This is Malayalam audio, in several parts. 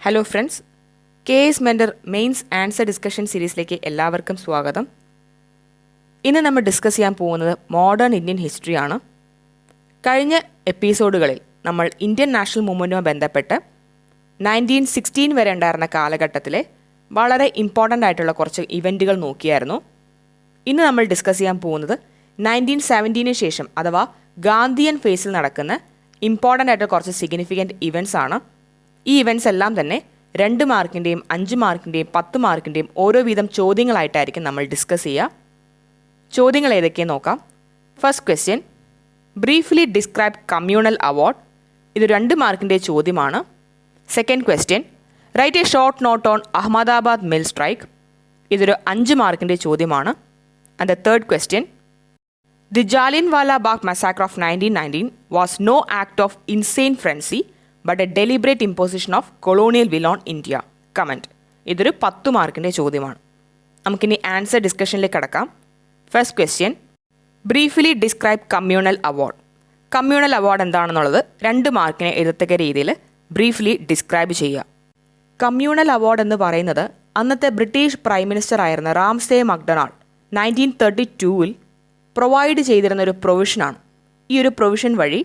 Hello friends, KS mentor mains answer discussion സീരീസിലേക്ക് എല്ലാവർക്കും സ്വാഗതം. ഇന്ന് നമ്മൾ ഡിസ്കസ് ചെയ്യാൻ പോകുന്നത് മോഡേൺ ഇന്ത്യൻ ഹിസ്റ്ററിയാണ്. കഴിഞ്ഞ എപ്പിസോഡുകളിൽ നമ്മൾ ഇന്ത്യൻ നാഷണൽ മൂവ്മെൻറ്റുമായി ബന്ധപ്പെട്ട് 1916 വരെ ഉണ്ടായിരുന്ന കാലഘട്ടത്തിലെ വളരെ ഇമ്പോർട്ടൻ്റ് ആയിട്ടുള്ള കുറച്ച് ഇവൻറ്റുകൾ നോക്കിയായിരുന്നു. ഇന്ന് നമ്മൾ ഡിസ്കസ് ചെയ്യാൻ പോകുന്നത് 1917 ശേഷം അഥവാ ഗാന്ധിയൻ ഫേസിൽ നടക്കുന്ന ഇമ്പോർട്ടൻ്റ് ആയിട്ടുള്ള കുറച്ച് സിഗ്നിഫിക്കൻറ്റ് ഇവൻറ്റ്സ് ആണ്. ഈ ഇവൻറ്റ്സ് എല്ലാം തന്നെ 2 മാർക്കിൻ്റെയും 5 മാർക്കിൻ്റെയും 10 മാർക്കിൻ്റെയും ഓരോ വീതം ചോദ്യങ്ങളായിട്ടായിരിക്കും നമ്മൾ ഡിസ്കസ് ചെയ്യുക. ചോദ്യങ്ങൾ ഏതൊക്കെയെന്ന് നോക്കാം. First question, briefly describe communal award. ഇത് 2 മാർക്കിൻ്റെ ചോദ്യമാണ്. Second question, write a short note on Ahmedabad mill strike. ഇതൊരു 5 മാർക്കിൻ്റെ ചോദ്യമാണ്. And the third question, the Jallianwala Bagh massacre of 1919 was no act of insane frenzy but a deliberate imposition of colonial will on India. Comment. ഇതൊരു 10 മാർക്കിൻ്റെ ചോദ്യമാണ്. നമുക്കിനി ആൻസർ ഡിസ്കഷനിലേക്ക് കടക്കാം. First question, briefly describe communal award. Communal award എന്താണെന്നുള്ളത് 2 മാർക്കിനെ എഴുതത്തക്ക രീതിയിൽ ബ്രീഫ്ലി ഡിസ്ക്രൈബ് ചെയ്യുക. കമ്മ്യൂണൽ അവാർഡ് എന്ന് പറയുന്നത് അന്നത്തെ ബ്രിട്ടീഷ് പ്രൈം മിനിസ്റ്റർ ആയിരുന്ന റാംസേ മക്ഡൊണാൾഡ് 1932 പ്രൊവൈഡ് ചെയ്തിരുന്ന ഒരു പ്രൊവിഷനാണ്. ഈ ഒരു പ്രൊവിഷൻ വഴി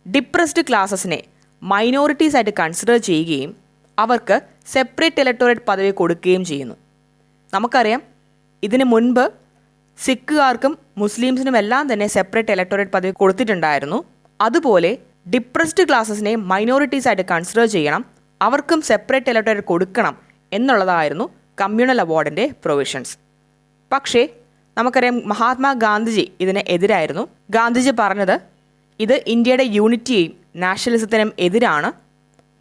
ഡിപ്രസ്ഡ് ക്ലാസസിനെ മൈനോറിറ്റീസ് ആയിട്ട് കൺസിഡർ ചെയ്യുകയും അവർക്ക് സെപ്പറേറ്റ് ഇലക്ടോറേറ്റ് പദവി കൊടുക്കുകയും ചെയ്യുന്നു. നമുക്കറിയാം, ഇതിനു മുൻപ് സിഖുകാർക്കും മുസ്ലിംസിനും എല്ലാം തന്നെ സെപ്പറേറ്റ് ഇലക്ടോറേറ്റ് പദവി കൊടുത്തിട്ടുണ്ടായിരുന്നു. അതുപോലെ ഡിപ്രസ്ഡ് ക്ലാസസിനെ മൈനോറിറ്റീസ് ആയിട്ട് കൺസിഡർ ചെയ്യണം, അവർക്കും സെപ്പറേറ്റ് ഇലക്ടോറേറ്റ് കൊടുക്കണം എന്നുള്ളതായിരുന്നു കമ്മ്യൂണൽ അവാർഡിൻ്റെ പ്രൊവിഷൻസ്. പക്ഷേ നമുക്കറിയാം, മഹാത്മാഗാന്ധിജി ഇതിന് എതിരായിരുന്നു. ഗാന്ധിജി പറഞ്ഞത് ഇത് ഇന്ത്യയുടെ യൂണിറ്റിയെയും നാഷണലിസത്തിനും എതിരാണ്,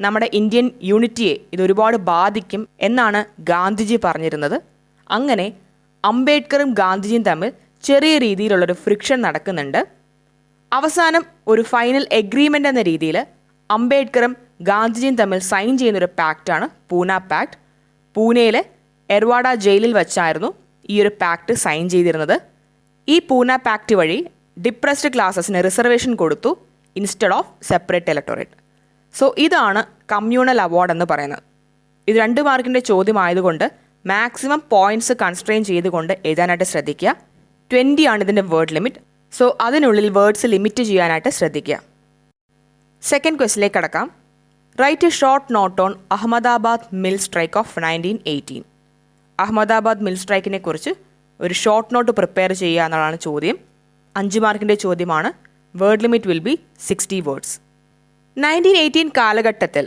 നമ്മുടെ ഇന്ത്യൻ യൂണിറ്റിയെ ഇതൊരുപാട് ബാധിക്കും എന്നാണ് ഗാന്ധിജി പറഞ്ഞിരുന്നത്. അങ്ങനെ അംബേദ്കറും ഗാന്ധിജിയും തമ്മിൽ ചെറിയ രീതിയിലുള്ളൊരു ഫ്രിക്ഷൻ നടക്കുന്നുണ്ട്. അവസാനം ഒരു ഫൈനൽ എഗ്രീമെൻ്റ് എന്ന രീതിയിൽ അംബേദ്കറും ഗാന്ധിജിയും തമ്മിൽ സൈൻ ചെയ്യുന്നൊരു പാക്റ്റാണ് പൂന പാക്ട്. പൂനെയിലെ എർവാഡ ജയിലിൽ വച്ചായിരുന്നു ഈ ഒരു പാക്ട് സൈൻ ചെയ്തിരുന്നത്. ഈ പൂന പാക്ട് വഴി ഡിപ്രസ്ഡ് ക്ലാസസിന് റിസർവേഷൻ കൊടുത്തു instead of separate electorate. So ഇതാണ് കമ്മ്യൂണൽ അവാർഡ് എന്ന് പറയുന്നത്. ഇത് 2 മാർക്കിൻ്റെ ചോദ്യമായതുകൊണ്ട് മാക്സിമം പോയിൻറ്റ്സ് കൺസ്ട്രെയിൻ ചെയ്തുകൊണ്ട് എഴുതാനായിട്ട് ശ്രദ്ധിക്കുക. 20 ആണ് ഇതിൻ്റെ വേർഡ് ലിമിറ്റ്. സോ അതിനുള്ളിൽ വേർഡ്സ് ലിമിറ്റ് ചെയ്യാനായിട്ട് ശ്രദ്ധിക്കുക. സെക്കൻഡ് ക്വസ്റ്റിലേക്ക് കടക്കാം. Write a short note on Ahmedabad mill strike of 1918. Ahmedabad mill സ്ട്രൈക്കിനെ കുറിച്ച് ഒരു ഷോർട്ട് നോട്ട് പ്രിപ്പയർ ചെയ്യുക എന്നുള്ളതാണ് ചോദ്യം. 5 മാർക്കിൻ്റെ ചോദ്യമാണ്. Word limit will be 60 words. 1918 കാലഘട്ടത്തിൽ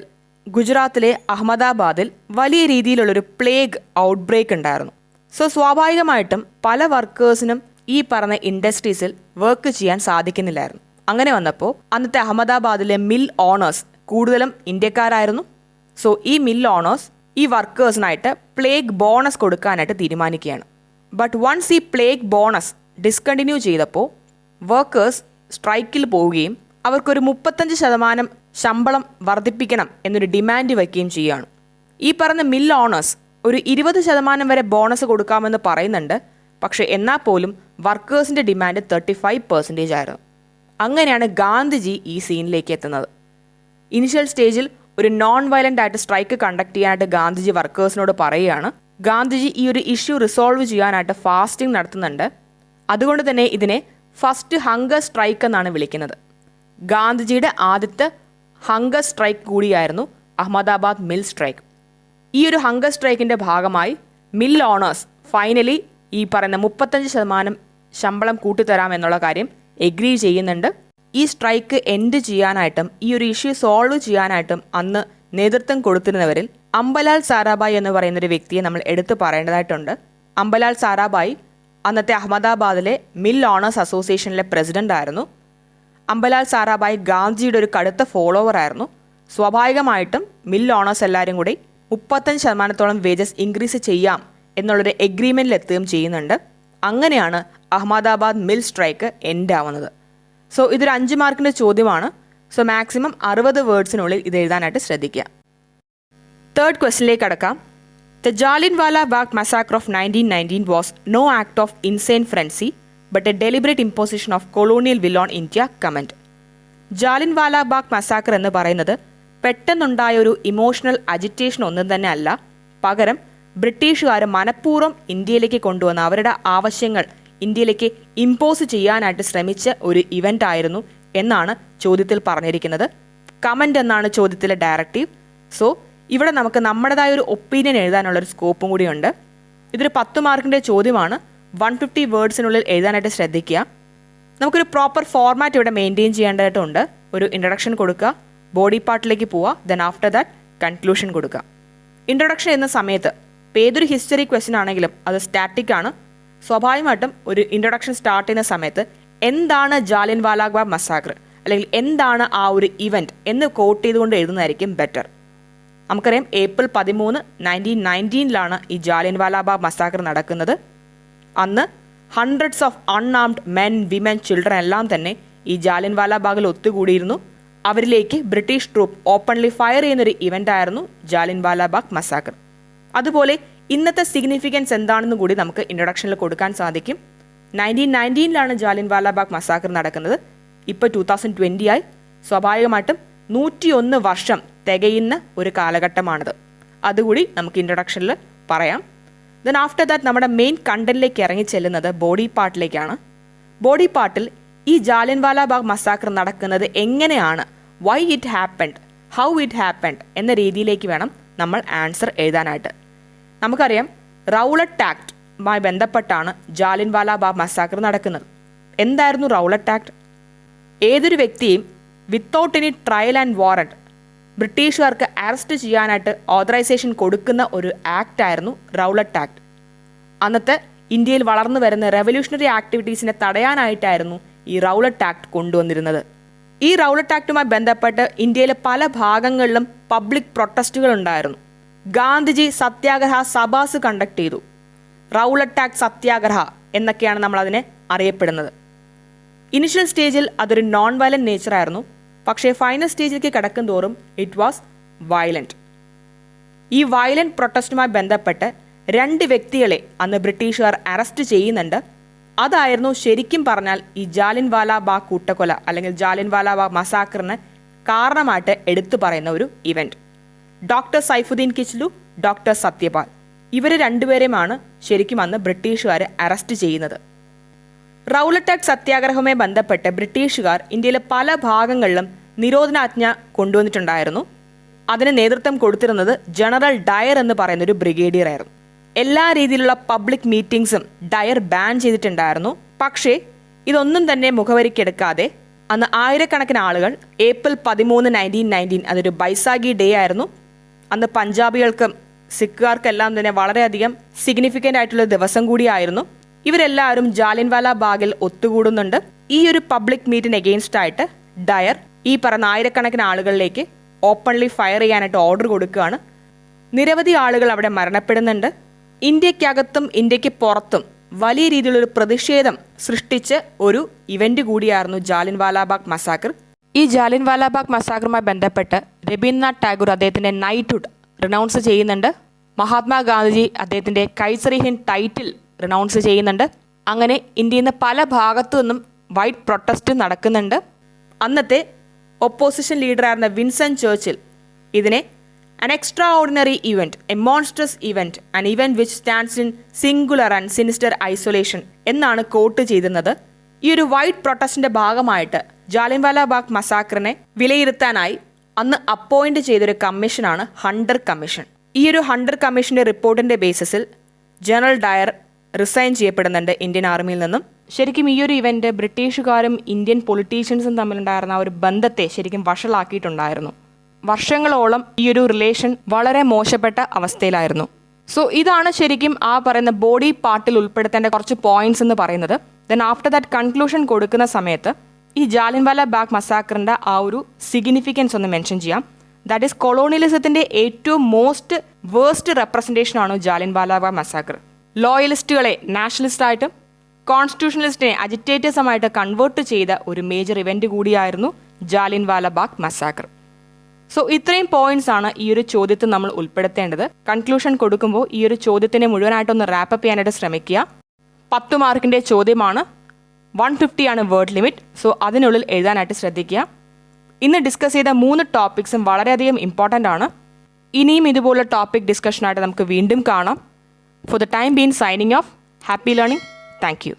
ഗുജറാത്തിലെ അഹമ്മദാബാദിൽ വലിയ രീതിയിലുള്ളൊരു പ്ലേഗ് ഔട്ട് ബ്രേക്ക് ഉണ്ടായിരുന്നു. സോ സ്വാഭാവികമായിട്ടും പല വർക്കേഴ്സിനും ഈ പറഞ്ഞ ഇൻഡസ്ട്രീസിൽ വർക്ക് ചെയ്യാൻ സാധിക്കുന്നില്ലായിരുന്നു. അങ്ങനെ വന്നപ്പോൾ അന്നത്തെ അഹമ്മദാബാദിലെ മിൽ ഓണേഴ്സ് കൂടുതലും ഇന്ത്യക്കാരായിരുന്നു. സോ ഈ മിൽ ഓണേഴ്സ് ഈ വർക്കേഴ്സിനായിട്ട് പ്ലേഗ് ബോണസ് കൊടുക്കാനായിട്ട് തീരുമാനിക്കുകയാണ്. ബട്ട് വൺസ് ഈ പ്ലേഗ് ബോണസ് ഡിസ്കണ്ടിന്യൂ ചെയ്തപ്പോൾ വർക്കേഴ്സ് സ്ട്രൈക്കിൽ പോവുകയും അവർക്കൊരു 35% ശമ്പളം വർദ്ധിപ്പിക്കണം എന്നൊരു ഡിമാൻഡ് വയ്ക്കുകയും ചെയ്യുകയാണ്. ഈ പറഞ്ഞ മിൽ ഓണേഴ്സ് ഒരു 20% വരെ ബോണസ് കൊടുക്കാമെന്ന് പറയുന്നുണ്ട്. പക്ഷേ എന്നാൽ പോലും വർക്കേഴ്സിൻ്റെ ഡിമാൻഡ് 35% ആയിരുന്നു. അങ്ങനെയാണ് ഗാന്ധിജി ഈ സീനിലേക്ക് എത്തുന്നത്. ഇനിഷ്യൽ സ്റ്റേജിൽ ഒരു നോൺ വയലൻ്റ് ആയിട്ട് സ്ട്രൈക്ക് കണ്ടക്ട് ചെയ്യാനായിട്ട് ഗാന്ധിജി വർക്കേഴ്സിനോട് പറയുകയാണ്. ഗാന്ധിജി ഈ ഒരു ഇഷ്യൂ റിസോൾവ് ചെയ്യാനായിട്ട് ഫാസ്റ്റിംഗ് നടത്തുന്നുണ്ട്. അതുകൊണ്ട് തന്നെ ഇതിനെ ഫസ്റ്റ് ഹങ്കർ സ്ട്രൈക്ക് എന്നാണ് വിളിക്കുന്നത്. ഗാന്ധിജിയുടെ ആദ്യത്തെ ഹങ്കർ സ്ട്രൈക്ക് കൂടിയായിരുന്നു അഹമ്മദാബാദ് മിൽ സ്ട്രൈക്ക്. ഈ ഒരു ഹങ്കർ സ്ട്രൈക്കിൻ്റെ ഭാഗമായി മിൽ ഓണേഴ്സ് ഫൈനലി ഈ പറയുന്ന 35% ശമ്പളം കൂട്ടിത്തരാം എന്നുള്ള കാര്യം എഗ്രി ചെയ്യുന്നുണ്ട്. ഈ സ്ട്രൈക്ക് എൻഡ് ചെയ്യാനായിട്ടും ഈ ഒരു ഇഷ്യൂ സോൾവ് ചെയ്യാനായിട്ടും അന്ന് നേതൃത്വം കൊടുത്തിരുന്നവരിൽ അംബലാൽ സാരാഭായ് എന്ന് പറയുന്നൊരു വ്യക്തിയെ നമ്മൾ എടുത്തു പറയേണ്ടതായിട്ടുണ്ട്. അംബലാൽ സാരാഭായ് അന്നത്തെ അഹമ്മദാബാദിലെ മിൽ ഓണേഴ്സ് അസോസിയേഷനിലെ പ്രസിഡന്റ് ആയിരുന്നു. അംബലാൽ സാരാഭായ് ഗാന്ധിജിയുടെ ഒരു കടുത്ത ഫോളോവർ ആയിരുന്നു. സ്വാഭാവികമായിട്ടും മിൽ ഓണേഴ്സ് എല്ലാവരും കൂടി 35% വേജസ് ഇൻക്രീസ് ചെയ്യാം എന്നുള്ളൊരു എഗ്രിമെൻറ്റിൽ എത്തുകയും ചെയ്യുന്നുണ്ട്. അങ്ങനെയാണ് അഹമ്മദാബാദ് മിൽ സ്ട്രൈക്ക് എൻഡ് ആവുന്നത്. സോ ഇതൊരു 5 മാർക്കിൻ്റെ ചോദ്യമാണ്. സോ മാക്സിമം 60 വേർഡ്സിനുള്ളിൽ ഇത് എഴുതാനായിട്ട് ശ്രദ്ധിക്കുക. തേർഡ് ക്വസ്റ്റിനിലേക്ക് കടക്കാം. The Jallianwala Bagh massacre of 1919 was no act of insane frenzy but a deliberate imposition of colonial will on India. Comment. Jallianwala bag massacre എന്ന് പറയുന്നത് പെട്ടെന്നുണ്ടായ ഒരു ഇമോഷണൽ അജിറ്റേഷൻ ഒന്നും തന്നെ അല്ല. പകരം ബ്രിട്ടീഷുകാർ മനഃപൂർവ്വം ഇന്ത്യയിലേക്ക് കൊണ്ടുവന്ന അവരുടെ ആവശ്യങ്ങൾ ഇന്ത്യയിലേക്ക് ഇമ്പോസ് ചെയ്യാനായിട്ട് ശ്രമിച്ച ഒരു ഇവൻ്റ് ആയിരുന്നു എന്നാണ് ചോദ്യത്തിൽ പറഞ്ഞിരിക്കുന്നത്. കമൻ്റ് എന്നാണ് ചോദ്യത്തിലെ ഡയറക്റ്റീവ്. സോ ഇവിടെ നമുക്ക് നമ്മുടേതായ ഒരു ഒപ്പീനിയൻ എഴുതാനുള്ളൊരു സ്കോപ്പും കൂടിയുണ്ട്. ഇതൊരു 10 മാർക്കിൻ്റെ ചോദ്യമാണ്. 150 വേർഡ്സിനുള്ളിൽ എഴുതാനായിട്ട് ശ്രദ്ധിക്കുക. നമുക്കൊരു പ്രോപ്പർ ഫോർമാറ്റ് ഇവിടെ മെയിൻറ്റെയിൻ ചെയ്യേണ്ടതായിട്ടുണ്ട്. ഒരു ഇൻട്രൊഡക്ഷൻ കൊടുക്കുക, ബോഡി പാർട്ടിലേക്ക് പോവുക, ദെൻ ആഫ്റ്റർ ദാറ്റ് കൺക്ലൂഷൻ കൊടുക്കുക. ഇൻട്രൊഡക്ഷൻ എന്ന സമയത്ത് ഇപ്പോൾ ഏതൊരു ഹിസ്റ്ററി ക്വസ്റ്റ്യൻ ആണെങ്കിലും അത് സ്റ്റാറ്റിക് ആണ്. സ്വാഭാവികമായിട്ടും ഒരു ഇൻട്രൊഡക്ഷൻ സ്റ്റാർട്ട് ചെയ്യുന്ന സമയത്ത് എന്താണ് ജാലിയൻവാലാ ബാഗ് മസാക്ർ അല്ലെങ്കിൽ എന്താണ് ആ ഒരു ഇവൻറ്റ് എന്ന് കോട്ട് ചെയ്തുകൊണ്ട് എഴുതുന്നതായിരിക്കും ബെറ്റർ. നമുക്കറിയാം ഏപ്രിൽ 13, 1919 ഈ ജാലിയൻവാലാ ബാഗ് മസാക്ർ നടക്കുന്നത്. അന്ന് hundreds of unarmed men, women, children എല്ലാം തന്നെ ഈ ജാലിയൻവാലാ ബാഗിൽ ഒത്തുകൂടിയിരുന്നു. അവരിലേക്ക് ബ്രിട്ടീഷ് ട്രൂപ്പ് ഓപ്പൺലി ഫയർ ചെയ്യുന്നൊരു ഇവൻ്റ് ആയിരുന്നു ജാലിയൻവാലാ ബാഗ് മസാക്ർ. അതുപോലെ ഇന്നത്തെ സിഗ്നിഫിക്കൻസ് എന്താണെന്ന് കൂടി നമുക്ക് ഇൻട്രൊഡക്ഷനിൽ കൊടുക്കാൻ സാധിക്കും. 1919 ജാലിയൻവാലാ ബാഗ് മസാക്ർ നടക്കുന്നത്. ഇപ്പോൾ 2020 ആയി. സ്വാഭാവികമായിട്ടും 101 വർഷം തികയുന്ന ഒരു കാലഘട്ടമാണിത്. അതുകൂടി നമുക്ക് ഇൻട്രൊഡക്ഷനിൽ പറയാം. ദെൻ ആഫ്റ്റർ ദാറ്റ് നമ്മുടെ മെയിൻ കണ്ടന്റിലേക്ക് ഇറങ്ങി ചെല്ലുന്നത് ബോഡി പാർട്ടിലേക്കാണ്. ബോഡി പാർട്ടിൽ ഈ ജാലിയൻവാലാ ബാഗ് മസാക്ർ നടക്കുന്നത് എങ്ങനെയാണ്, why it happened, how it happened എന്ന രീതിയിലേക്ക് വേണം നമ്മൾ ആൻസർ എഴുതാനായിട്ട്. നമുക്കറിയാം റൗലറ്റ് ആക്ടുമായി ബന്ധപ്പെട്ടാണ് ജാലിയൻവാലാ ബാഗ് മസാക്ർ നടക്കുന്നത്. എന്തായിരുന്നു റൗലറ്റ് ആക്ട്? ഏതൊരു വ്യക്തിയും without any trial and warrant ബ്രിട്ടീഷുകാർക്ക് അറസ്റ്റ് ചെയ്യാനായിട്ട് ഓതറൈസേഷൻ കൊടുക്കുന്ന ഒരു ആക്ട് ആയിരുന്നു റൗലറ്റ് ആക്ട്. അന്നത്തെ ഇന്ത്യയിൽ വളർന്നു വരുന്ന റെവല്യൂഷണറി ആക്ടിവിറ്റീസിനെ തടയാനായിട്ടായിരുന്നു ഈ റൗലറ്റ് ആക്ട് കൊണ്ടുവന്നിരുന്നത്. ഈ റൗലറ്റ് ആക്ടുമായി ബന്ധപ്പെട്ട് ഇന്ത്യയിലെ പല ഭാഗങ്ങളിലും പബ്ലിക് പ്രൊട്ടസ്റ്റുകൾ ഉണ്ടായിരുന്നു. ഗാന്ധിജി സത്യാഗ്രഹ സഭാസ് കണ്ടക്ട് ചെയ്തു. റൗലറ്റ് ആക്ട് സത്യാഗ്രഹ എന്നൊക്കെയാണ് നമ്മൾ അതിനെ അറിയപ്പെടുന്നത്. ഇനിഷ്യൽ സ്റ്റേജിൽ അതൊരു നോൺ വയലന്റ് നേച്ചർ ആയിരുന്നു. പക്ഷേ ഫൈനൽ സ്റ്റേജിലേക്ക് കടക്കും തോറും ഇറ്റ് വാസ് വയലന്റ്. ഈ വയലന്റ് പ്രൊട്ടസ്റ്റുമായി ബന്ധപ്പെട്ട് 2 വ്യക്തികളെ അന്ന് ബ്രിട്ടീഷുകാർ അറസ്റ്റ് ചെയ്യുന്നുണ്ട്. അതായിരുന്നു ശരിക്കും പറഞ്ഞാൽ ഈ ജാലിയൻവാലാ ബാഗ് കൂട്ടക്കൊല അല്ലെങ്കിൽ ജാലിയൻവാലാ ബാഗ് മസാക്റിന് കാരണമായിട്ട് എടുത്തു പറയുന്ന ഒരു event. Doctor Saifuddin Kitchlew, doctor Satyapal, ഇവർ 2 പേരെയുമാണ് ശരിക്കും അന്ന് ബ്രിട്ടീഷുകാർ അറസ്റ്റ് ചെയ്യുന്നത്. റൗലറ്റ് ആക്ട് സത്യാഗ്രഹവുമായി ബന്ധപ്പെട്ട് ബ്രിട്ടീഷുകാർ ഇന്ത്യയിലെ പല ഭാഗങ്ങളിലും നിരോധനാജ്ഞ കൊണ്ടുവന്നിട്ടുണ്ടായിരുന്നു. അതിന് നേതൃത്വം കൊടുത്തിരുന്നത് ജനറൽ ഡയർ എന്ന് പറയുന്ന ഒരു ബ്രിഗേഡിയർ ആയിരുന്നു. എല്ലാ രീതിയിലുള്ള പബ്ലിക് മീറ്റിംഗ്സും ഡയർ ബാൻ ചെയ്തിട്ടുണ്ടായിരുന്നു. പക്ഷേ ഇതൊന്നും തന്നെ മുഖവരിക്കെടുക്കാതെ അന്ന് ആയിരക്കണക്കിന് ആളുകൾ ഏപ്രിൽ 13, 1919 അതൊരു ബൈസാഖി ഡേ ആയിരുന്നു. അന്ന് പഞ്ചാബികൾക്കും സിഖുകാർക്കെല്ലാം തന്നെ വളരെയധികം സിഗ്നിഫിക്കൻ്റ് ആയിട്ടുള്ള ദിവസം കൂടിയായിരുന്നു. ഇവരെല്ലാവരും ജാലിയൻവാലാ ബാഗിൽ ഒത്തുകൂടുന്നുണ്ട്. ഈ ഒരു പബ്ലിക് മീറ്റിന് എഗെയിൻസ്റ്റ് ആയിട്ട് ഡയർ ഈ പറഞ്ഞ ആയിരക്കണക്കിന് ആളുകളിലേക്ക് ഓപ്പൺലി ഫയർ ചെയ്യാനായിട്ട് ഓർഡർ കൊടുക്കുകയാണ്. നിരവധി ആളുകൾ അവിടെ മരണപ്പെടുന്നുണ്ട്. ഇന്ത്യക്കകത്തും ഇന്ത്യക്ക് പുറത്തും വലിയ രീതിയിലൊരു പ്രതിഷേധം സൃഷ്ടിച്ച ഒരു ഇവന്റ് കൂടിയായിരുന്നു ജാലിയൻവാലാ ബാഗ് മസാക്ർ. ഈ ജാലിയൻവാലാ ബാഗ് മസാക്റുമായി ബന്ധപ്പെട്ട് രബീന്ദ്രനാഥ് ടാഗോർ അദ്ദേഹത്തിൻ്റെ നൈറ്റ്ഹുഡ് റിനൗൺസ് ചെയ്യുന്നുണ്ട്. മഹാത്മാഗാന്ധിജി അദ്ദേഹത്തിൻ്റെ കൈസറി ഹിന്ദ് ടൈറ്റിൽ റിനൗൺസ് ചെയ്യുന്നുണ്ട്. അങ്ങനെ ഇന്ത്യയിൽ നിന്ന് പല ഭാഗത്തു നിന്നും വൈറ്റ് പ്രൊട്ടസ്റ്റ് നടക്കുന്നുണ്ട്. അന്നത്തെ ഒപ്പോസിഷൻ ലീഡറായിരുന്ന വിൻസൻ ചേർച്ചിൽ ഇതിനെ an extraordinary event, a monstrous event, an event which stands in singular and sinister isolation എന്നാണ് കോട്ട് ചെയ്തിരുന്നത്. ഈ ഒരു വൈറ്റ് പ്രൊട്ടസ്റ്റിന്റെ ഭാഗമായിട്ട് ജാലിയൻവാലാ ബാഗ് മസാക്റിനെ വിലയിരുത്താനായി അന്ന് അപ്പോയിന്റ് ചെയ്തൊരു കമ്മീഷനാണ് ഹണ്ടർ കമ്മീഷൻ. ഈ ഒരു ഹണ്ടർ കമ്മീഷന്റെ റിപ്പോർട്ടിന്റെ ബേസിസിൽ ജനറൽ ഡയർ റിസൈൻ ചെയ്യപ്പെടുന്നുണ്ട് ഇന്ത്യൻ ആർമിയിൽ നിന്നും. ശരിക്കും ഈ ഒരു ഇവന്റ് ബ്രിട്ടീഷുകാരും ഇന്ത്യൻ പൊളിറ്റീഷ്യൻസും തമ്മിലുണ്ടായിരുന്ന ആ ഒരു ബന്ധത്തെ ശരിക്കും വഷളാക്കിയിട്ടുണ്ടായിരുന്നു. വർഷങ്ങളോളം ഈ ഒരു റിലേഷൻ വളരെ മോശപ്പെട്ട അവസ്ഥയിലായിരുന്നു. സോ ഇതാണ് ശരിക്കും ആ പറയുന്ന ബോഡി പാർട്ടിൽ ഉൾപ്പെടുത്തേണ്ട കുറച്ച് പോയിന്റ്സ് എന്ന് പറയുന്നത്. ദെൻ ആഫ്റ്റർ ദാറ്റ് കൺക്ലൂഷൻ കൊടുക്കുന്ന സമയത്ത് ഈ ജാലിയൻവാലാ ബാഗ് മസാക്റിൻ്റെ ആ ഒരു സിഗ്നിഫിക്കൻസ് ഒന്ന് മെൻഷൻ ചെയ്യാം. ദാറ്റ് ഈസ് കൊളോണിയലിസത്തിൻ്റെ ഏറ്റവും വേഴ്സ്റ്റ് റെപ്രസെൻറ്റേഷനാണ് ജാലിയൻവാലാ ബാഗ് മസാക്ർ. ലോയലിസ്റ്റുകളെ നാഷണലിസ്റ്റായിട്ടും കോൺസ്റ്റിറ്റ്യൂഷണലിസ്റ്റിനെ അജിറ്റേറ്റേഴ്സുമായിട്ട് കൺവേർട്ട് ചെയ്ത ഒരു മേജർ ഇവന്റ് കൂടിയായിരുന്നു ജാലിയൻവാലാ ബാഗ് മസാക്ർ. സോ ഇത്രയും പോയിന്റ്സ് ആണ് ഈ ഒരു ചോദ്യത്തിൽ നമ്മൾ ഉൾപ്പെടുത്തേണ്ടത്. കൺക്ലൂഷൻ കൊടുക്കുമ്പോൾ ഈ ഒരു ചോദ്യത്തിനെ മുഴുവനായിട്ടൊന്ന് റാപ്പപ്പ് ചെയ്യാനായിട്ട് ശ്രമിക്കുക. 10 മാർക്കിൻ്റെ ചോദ്യമാണ്. 150 ആണ് വേർഡ് ലിമിറ്റ്. സോ അതിനുള്ളിൽ എഴുതാനായിട്ട് ശ്രദ്ധിക്കുക. ഇന്ന് ഡിസ്കസ് ചെയ്ത 3 ടോപ്പിക്സും വളരെയധികം ഇമ്പോർട്ടൻ്റ് ആണ്. ഇനിയും ഇതുപോലുള്ള ടോപ്പിക് ഡിസ്കഷനായിട്ട് നമുക്ക് വീണ്ടും കാണാം. For the time been signing off. Happy learning. Thank you.